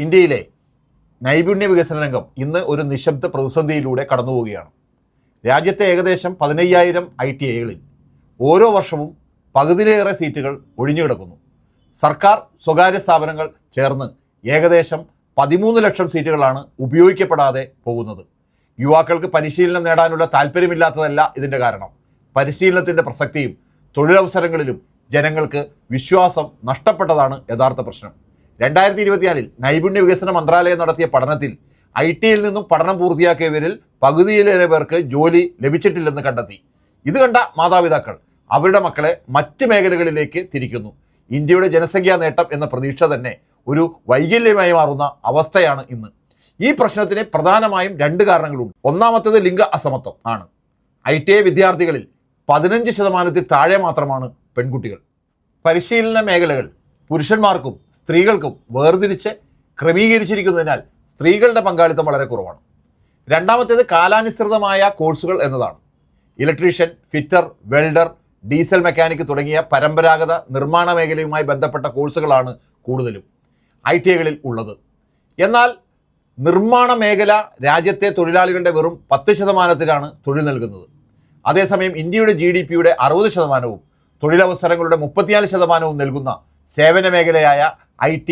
ഇന്ത്യയിലെ നൈപുണ്യ വികസന രംഗം ഇന്ന് ഒരു നിശബ്ദ പ്രതിസന്ധിയിലൂടെ കടന്നുപോവുകയാണ്. രാജ്യത്തെ ഏകദേശം 15,000 ITIകളിൽ ഓരോ വർഷവും പകുതിയിലേറെ സീറ്റുകൾ ഒഴിഞ്ഞുകിടക്കുന്നു. സർക്കാർ സ്വകാര്യ സ്ഥാപനങ്ങൾ ചേർന്ന് ഏകദേശം 13 ലക്ഷം സീറ്റുകളാണ് ഉപയോഗിക്കപ്പെടാതെ പോകുന്നത്. യുവാക്കൾക്ക് പരിശീലനം നേടാനുള്ള താല്പര്യമില്ലാത്തതല്ല ഇതിൻ്റെ കാരണം. പരിശീലനത്തിൻ്റെ പ്രസക്തിയും തൊഴിലവസരങ്ങളിലും ജനങ്ങൾക്ക് വിശ്വാസം നഷ്ടപ്പെട്ടതാണ് യഥാർത്ഥ പ്രശ്നം. 2024 നൈപുണ്യ വികസന മന്ത്രാലയം നടത്തിയ പഠനത്തിൽ ITയിൽ നിന്നും പഠനം പൂർത്തിയാക്കിയവരിൽ പകുതിയിലേറെ പേർക്ക് ജോലി ലഭിച്ചിട്ടില്ലെന്ന് കണ്ടെത്തി. ഇത് കണ്ട മാതാപിതാക്കൾ അവരുടെ മക്കളെ മറ്റ് മേഖലകളിലേക്ക് തിരിക്കുന്നു. ഇന്ത്യയുടെ ജനസംഖ്യാ നേട്ടം എന്ന പ്രതീക്ഷ തന്നെ ഒരു വൈകല്യമായി മാറുന്ന അവസ്ഥയാണ് ഇന്ന്. ഈ പ്രശ്നത്തിന് പ്രധാനമായും 2 കാരണങ്ങളുണ്ട്. ഒന്നാമത്തേത് ലിംഗ അസമത്വം ആണ്. ITI വിദ്യാർത്ഥികളിൽ 15% താഴെ മാത്രമാണ് പെൺകുട്ടികൾ. പരിശീലന മേഖലകൾ പുരുഷന്മാർക്കും സ്ത്രീകൾക്കും വേർതിരിച്ച് ക്രമീകരിച്ചിരിക്കുന്നതിനാൽ സ്ത്രീകളുടെ പങ്കാളിത്തം വളരെ കുറവാണ്. രണ്ടാമത്തേത് കാലാനുസൃതമായ കോഴ്സുകൾ എന്നതാണ്. Electrician, fitter, welder, diesel mechanic തുടങ്ങിയ പരമ്പരാഗത നിർമ്മാണ മേഖലയുമായി ബന്ധപ്പെട്ട കോഴ്സുകളാണ് കൂടുതലും ITIകളിൽ ഉള്ളത്. എന്നാൽ നിർമ്മാണ മേഖല രാജ്യത്തെ തൊഴിലാളികളുടെ വെറും 10%-ത്തിലാണ് തൊഴിൽ നൽകുന്നത്. അതേസമയം ഇന്ത്യയുടെ GDPയുടെ 60%-വും തൊഴിലവസരങ്ങളുടെ 34%-വും നൽകുന്ന സേവന മേഖലയായ IT,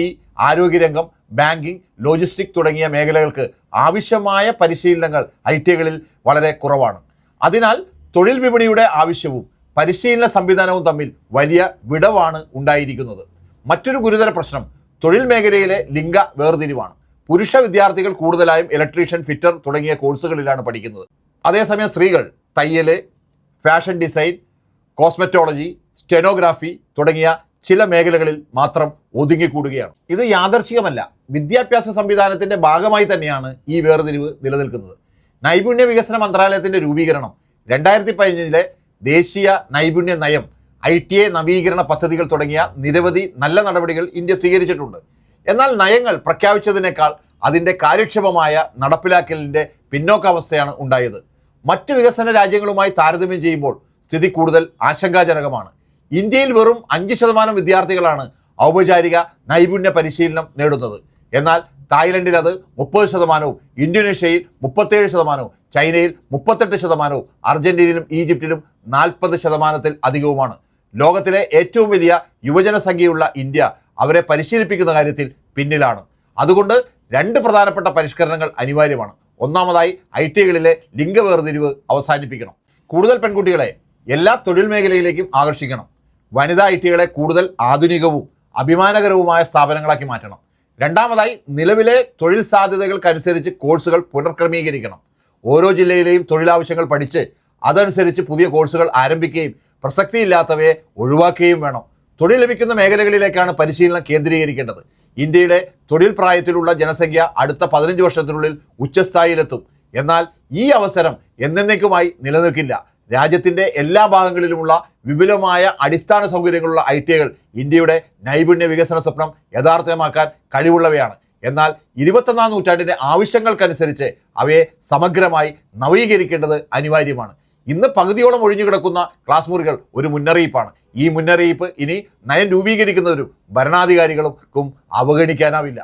ആരോഗ്യരംഗം, ബാങ്കിംഗ്, ലോജിസ്റ്റിക് തുടങ്ങിയ മേഖലകൾക്ക് ആവശ്യമായ പരിശീലനങ്ങൾ ITIകളിൽ വളരെ കുറവാണ്. അതിനാൽ തൊഴിൽ വിപണിയുടെ ആവശ്യവും പരിശീലന സംവിധാനവും തമ്മിൽ വലിയ വിടവാണ് ഉണ്ടായിരിക്കുന്നത്. മറ്റൊരു ഗുരുതര പ്രശ്നം തൊഴിൽ മേഖലയിലെ ലിംഗ വേർതിരിവാണ്. പുരുഷ വിദ്യാർത്ഥികൾ കൂടുതലായും ഇലക്ട്രീഷ്യൻ, ഫിറ്റർ തുടങ്ങിയ കോഴ്സുകളിലാണ് പഠിക്കുന്നത്. അതേസമയം സ്ത്രീകൾ തയ്യൽ, ഫാഷൻ ഡിസൈൻ, കോസ്മെറ്റോളജി, സ്റ്റെനോഗ്രാഫി തുടങ്ങിയ ചില മേഖലകളിൽ മാത്രം ഒതുങ്ങിക്കൂടുകയാണ്. ഇത് യാദർച്ഛികമല്ല, വിദ്യാഭ്യാസ സംവിധാനത്തിൻ്റെ ഭാഗമായി തന്നെയാണ് ഈ വേർതിരിവ് നിലനിൽക്കുന്നത്. നൈപുണ്യ വികസന മന്ത്രാലയത്തിൻ്റെ രൂപീകരണം, 2015 ദേശീയ നൈപുണ്യ നയം, ITI നവീകരണ പദ്ധതികൾ തുടങ്ങിയ നിരവധി നല്ല നടപടികൾ ഇന്ത്യ സ്വീകരിച്ചിട്ടുണ്ട്. എന്നാൽ നയങ്ങൾ പ്രഖ്യാപിച്ചതിനേക്കാൾ അതിൻ്റെ കാര്യക്ഷമമായ നടപ്പിലാക്കലിൻ്റെ പിന്നോക്കാവസ്ഥയാണ് ഉണ്ടായത്. മറ്റ് വികസന രാജ്യങ്ങളുമായി താരതമ്യം ചെയ്യുമ്പോൾ സ്ഥിതി കൂടുതൽ ആശങ്കാജനകമാണ്. ഇന്ത്യയിൽ വെറും 5% വിദ്യാർത്ഥികളാണ് ഔപചാരിക നൈപുണ്യ പരിശീലനം നേടുന്നത്. എന്നാൽ തായ്ലൻഡിൽ അത് 30%, ഇന്തോനേഷ്യയിൽ 37%, ചൈനയിൽ 38%, അർജന്റീനയിലും ഈജിപ്തിലും 40%-ത്തിൽ അധികവുമാണ്. ലോകത്തിലെ ഏറ്റവും വലിയ യുവജനസംഖ്യയുള്ള ഇന്ത്യ അവരെ പരിശീലിപ്പിക്കുന്ന കാര്യത്തിൽ പിന്നിലാണ്. അതുകൊണ്ട് 2 പ്രധാനപ്പെട്ട പരിഷ്കരണങ്ങൾ അനിവാര്യമാണ്. ഒന്നാമതായി ITIകളിലെ ലിംഗവേർതിരിവ് അവസാനിപ്പിക്കണം. കൂടുതൽ പെൺകുട്ടികളെ എല്ലാ തൊഴിൽ മേഖലയിലേക്കും ആകർഷിക്കണം. വനിതാ ITIകളെ കൂടുതൽ ആധുനികവും അഭിമാനകരവുമായ സ്ഥാപനങ്ങളാക്കി മാറ്റണം. രണ്ടാമതായി നിലവിലെ തൊഴിൽ സാധ്യതകൾക്കനുസരിച്ച് കോഴ്സുകൾ പുനർക്രമീകരിക്കണം. ഓരോ ജില്ലയിലെയും തൊഴിലാവശ്യങ്ങൾ പഠിച്ച് അതനുസരിച്ച് പുതിയ കോഴ്സുകൾ ആരംഭിക്കുകയും പ്രസക്തിയില്ലാത്തവയെ ഒഴിവാക്കുകയും വേണം. തൊഴിൽ ലഭിക്കുന്ന മേഖലകളിലേക്കാണ് പരിശീലനം കേന്ദ്രീകരിക്കേണ്ടത്. ഇന്ത്യയുടെ തൊഴിൽ പ്രായത്തിലുള്ള ജനസംഖ്യ അടുത്ത 15 വർഷത്തിനുള്ളിൽ ഉച്ചസ്ഥായിയിലെത്തും. എന്നാൽ ഈ അവസരം എന്നേക്കുമായി നിലനിൽക്കില്ല. രാജ്യത്തിൻ്റെ എല്ലാ ഭാഗങ്ങളിലുമുള്ള വിപുലമായ അടിസ്ഥാന സൗകര്യങ്ങളുള്ള ITIകൾ ഇന്ത്യയുടെ നൈപുണ്യ വികസന സ്വപ്നം യാഥാർത്ഥ്യമാക്കാൻ കഴിവുള്ളവയാണ്. എന്നാൽ 21-ാം നൂറ്റാണ്ടിൻ്റെ ആവശ്യങ്ങൾക്കനുസരിച്ച് അവയെ സമഗ്രമായി നവീകരിക്കേണ്ടത് അനിവാര്യമാണ്. ഇന്ന് പകുതിയോളം ഒഴിഞ്ഞുകിടക്കുന്ന ക്ലാസ് മുറികൾ ഒരു മുന്നറിയിപ്പാണ്. ഈ മുന്നറിയിപ്പ് ഇനി നയം രൂപീകരിക്കുന്നവരും ഭരണാധികാരികൾക്കും അവഗണിക്കാനാവില്ല.